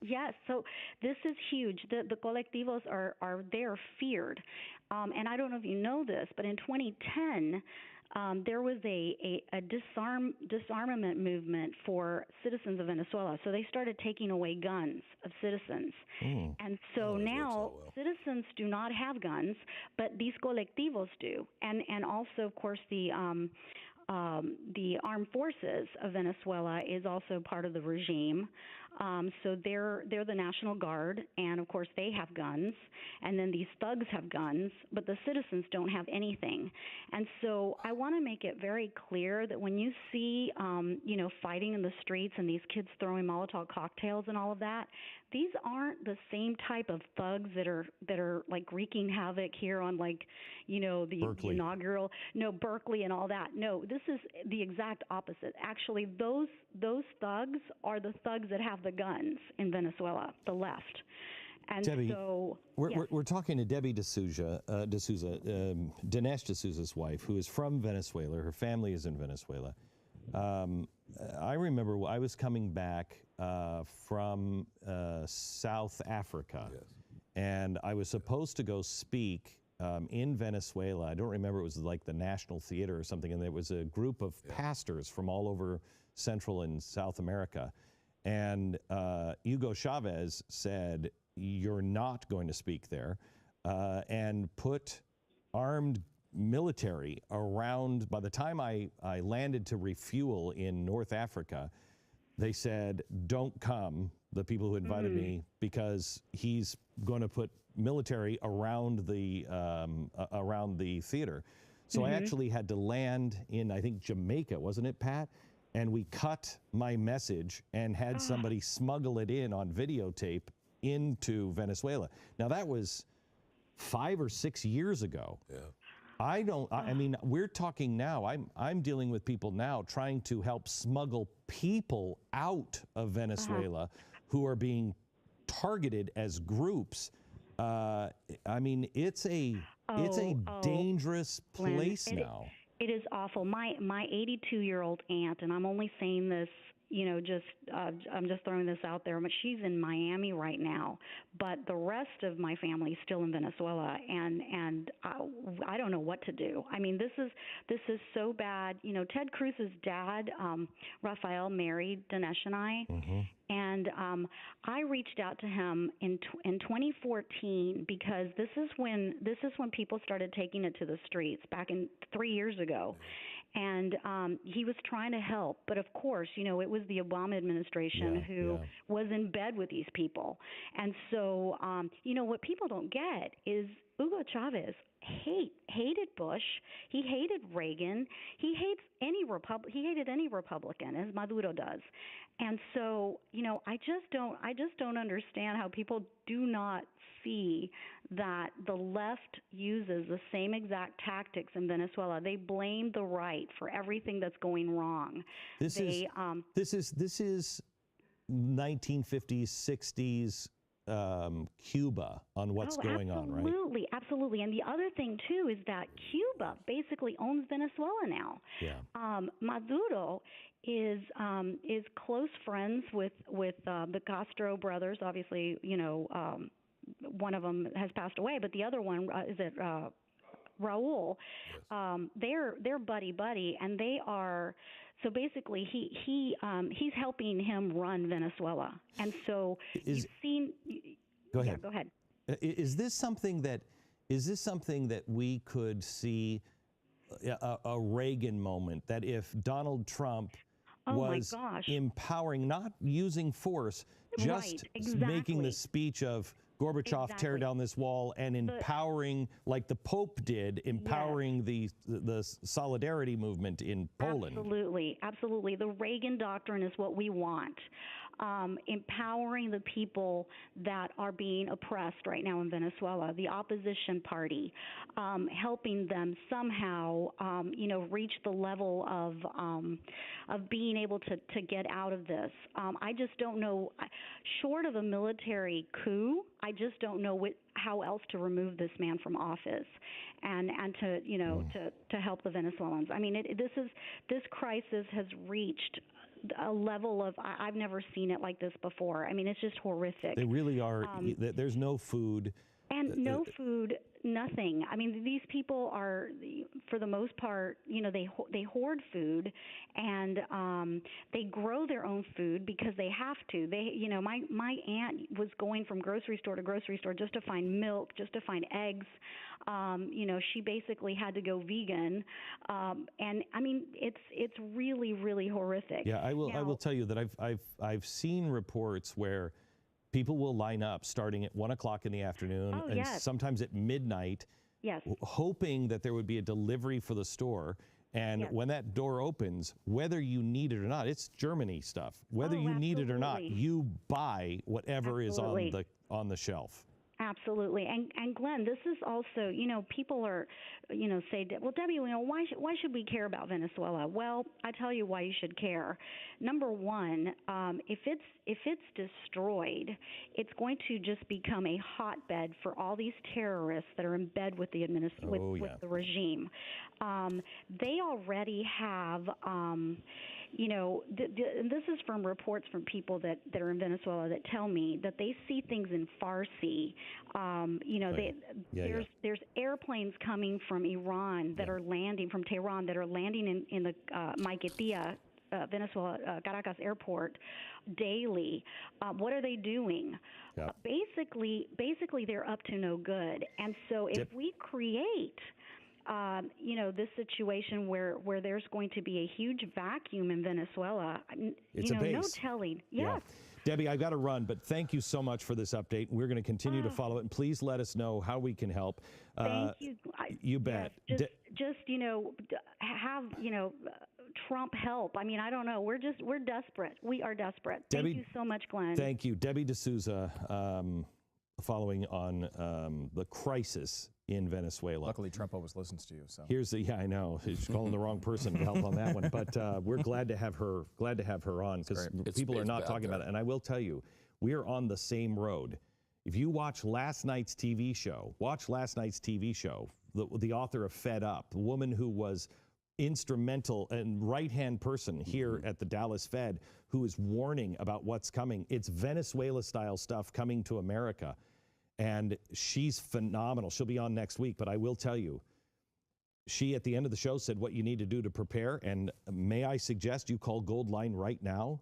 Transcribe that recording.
Yes, so this is huge. The colectivos they're feared, and I don't know if you know this, but in 2010, there was a disarmament movement for citizens of Venezuela. So they started taking away guns of citizens, and so now citizens do not have guns, but these colectivos do, and also of course the armed forces of Venezuela is also part of the regime. So they're the National Guard, and of course they have guns, and then these thugs have guns, but the citizens don't have anything. And so I want to make it very clear that when you see, fighting in the streets and these kids throwing Molotov cocktails and all of that, these aren't the same type of thugs that are like wreaking havoc here on the inaugural, Berkeley and all that. No, this is the exact opposite. Actually, those thugs are the thugs that have the guns in Venezuela, the left. And Debbie, so we're talking to Debbie D'Souza, Dinesh D'Souza's wife, who is from Venezuela. Her family is in Venezuela. I remember I was coming back from South Africa, and I was supposed to go speak in Venezuela. I don't remember, it was like the National Theater or something, and there was a group of pastors from all over Central and South America. And Hugo Chavez said, "You're not going to speak there," and put armed military around. By the time I landed to refuel in North Africa, they said, "Don't come," the people who invited me, because he's going to put military around the theater. So I actually had to land in, I think, Jamaica, wasn't it, Pat? And we cut my message and had somebody smuggle it in on videotape into Venezuela. Now, that was 5 or 6 years ago. Yeah. I mean, we're talking now, I'm dealing with people now trying to help smuggle people out of Venezuela who are being targeted as groups. I mean, it's a dangerous place now. It is awful. My 82-year-old aunt, and I'm only saying this, I'm just throwing this out there, but she's in Miami right now. But the rest of my family is still in Venezuela, and I don't know what to do. I mean, this is so bad. Ted Cruz's dad, Rafael, married Dinesh and I. And I reached out to him in 2014 because this is when people started taking it to the streets back in 3 years ago, and he was trying to help, but of course, it was the Obama administration who was in bed with these people, and so what people don't get is Hugo Chavez hated Bush. He hated Reagan. He hated any Republican, as Maduro does. And so, I just don't understand how people do not see that the left uses the same exact tactics in Venezuela. They blame the right for everything that's going wrong. This is 1950s, 60s Cuba on what's going on, right? Absolutely. And the other thing too is that Cuba basically owns Venezuela now. Yeah. Maduro is close friends with the Castro brothers. Obviously, one of them has passed away, but the other one Raul. Yes. They're buddy, and they are. So basically, he's helping him run Venezuela, and so you've seen. Go ahead. Yeah, go ahead. Is this something that we could see a Reagan moment? That if Donald Trump was empowering, not using force, just making the speech of Gorbachev, tear down this wall, and empowering, like the Pope did, empowering the solidarity movement in Poland. Absolutely. The Reagan doctrine is what we want. Empowering the people that are being oppressed right now in Venezuela, the opposition party, helping them somehow, reach the level of being able to get out of this. I just don't know. Short of a military coup, I just don't know how else to remove this man from office, and to help the Venezuelans. I mean, this crisis has reached a level of I've never seen it like this before. I mean, it's just horrific. They really are. There's no food. And no food, nothing. I mean, these people are, for the most part, they hoard food, and they grow their own food because they have to. My aunt was going from grocery store to grocery store just to find milk, just to find eggs. She basically had to go vegan, and I mean, it's really, really horrific. Yeah, I will tell you that I've seen reports where people will line up starting at 1 o'clock in the afternoon and sometimes at midnight, hoping that there would be a delivery for the store. And when that door opens, whether you need it or not, it's Germany stuff. Whether you need it or not, you buy whatever is on the shelf. Absolutely. And Glenn, this is also, people are, say, well, Debbie, why should we care about Venezuela? Well, I tell you why you should care. Number one, if it's destroyed, it's going to just become a hotbed for all these terrorists that are in bed with the with the regime. They already have. This is from reports from people that are in Venezuela that tell me that they see things in Farsi. There's airplanes coming from Iran that are landing, from Tehran, that are landing in the Maiquetía, Venezuela, Caracas airport daily. What are they doing? Basically, they're up to no good. And so if we create this situation where there's going to be a huge vacuum in Venezuela, no telling. Yes. Yeah. Debbie, I've got to run, but thank you so much for this update. We're going to continue to follow it, and please let us know how we can help. Thank you. You bet. Yes, just have Trump help. I mean, I don't know. We're desperate. We are desperate. Debbie, thank you so much, Glenn. Thank you, Debbie D'Souza. Following on the crisis in Venezuela. Luckily, Trump always listens to you. So I know he's calling the wrong person to help on that one, but we're glad to have her on, because people are not talking about it. And I will tell you, we are on the same road. If you watch last night's TV show, the author of Fed Up, the woman who was instrumental and right-hand person here at the Dallas Fed, who is warning about what's coming. It's Venezuela-style stuff coming to America. And she's phenomenal. She'll be on next week, but I will tell you, she at the end of the show said what you need to do to prepare. And may I suggest you call Gold Line right now?